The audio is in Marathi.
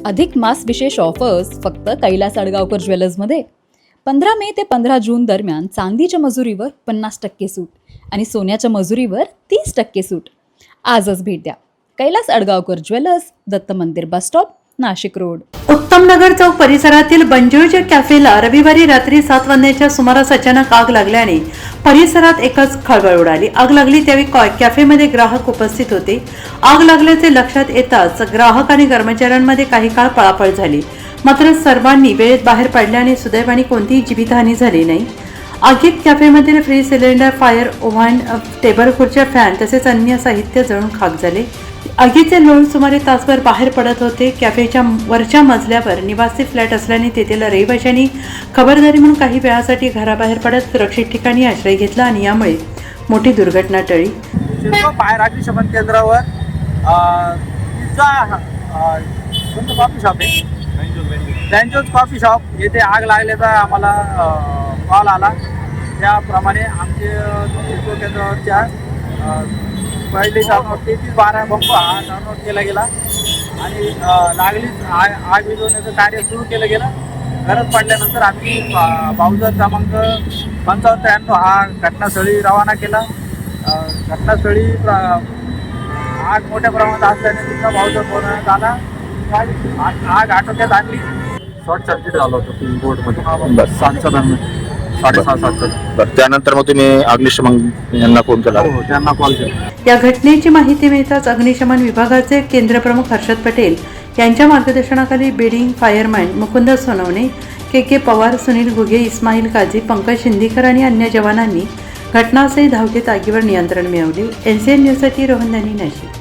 अधिक मास विशेष ऑफर्स फक्त कैलास अडगावकर ज्वेलर्समध्ये. 15 मे ते 15 जून दरम्यान चांदीच्या मजुरीवर 50% सूट आणि सोन्याच्या मजुरीवर 30% सूट. आजच भेट द्या Kailas अडगावकर jewellers, Datta Mandir bus stop, Nashik Road. Uttamnagar Chowk परिसरातील बंजोळच्या कॅफेला रविवारी रात्री 7 वाजण्याच्या सुमारास अचानक आग लागल्याने परिसरात एकच खळबळ उडाली. आग लागली त्यावेळी कॅफेमध्ये ग्राहक उपस्थित होते. आग लागल्याचे लक्षात येताच ग्राहक आणि कर्मचाऱ्यांमध्ये काही काळ पळापळ झाली. मात्र सर्वांनी वेळेत बाहेर पडल्याने सुदैवाने कोणतीही जीवितहानी झाली नाही. आगीत कॅफेमधील fridge cylinder, fire oven, table खुर्च्या, फॅन तसेच अन्य साहित्य जळून खाक झाले. आगीचे लोळ सुमारे तासभर बाहेर पडत होते. कॅफेच्या वरच्या मजल्यावर निवासी फ्लॅट असल्याने तेथील रहिवाशांनी खबरदारी म्हणून काही वेळासाठी घराबाहेर पडत सुरक्षित ठिकाणी आश्रय घेतला आणि यामुळे मोठी दुर्घटना टळली. फायर अग्निशमन केंद्रावर कॉफी शॉप आहे, बँजोज कॉफी शॉप येथे आग लागल्याचा आम्हाला कॉल आला. त्याप्रमाणे आमचे सिडको केंद्रावरच्या पहिले टर्नआउट 3312 बंब हा टर्नआउट केला गेला आणि लागलीच आग विझवण्याचं कार्य सुरू केलं गेलं. गरज पडल्यानंतर आम्ही बाउजर क्रमांक 5593 हा घटनास्थळी रवाना केला. घटनास्थळी आग मोठ्या प्रमाणात असल्याने तिथला बाउजर बोलवण्यात आला. आग आटोक्यात आणली. शॉर्ट सर्किट झालं होतं बोर्डमध्ये 6:30 बरं, त्यानंतर मग तुम्ही अग्निशमन यांना फोन केला? हो, त्यांना कॉल केला. या घटनेची माहिती मिळताच अग्निशमन विभागाचे केंद्रप्रमुख हर्षद पटेल यांच्या मार्गदर्शनाखाली बिडिंग फायरमॅन मुकुंद सोनवणे, के पवार, सुनील घुगे, इस्माईल काझी, पंकज शिंदीकर आणि अन्य जवानांनी घटनास्थळी धाव घेत आगीवर नियंत्रण मिळवले. NCN न्यूजसाठी रोहन दानी, नाशिक.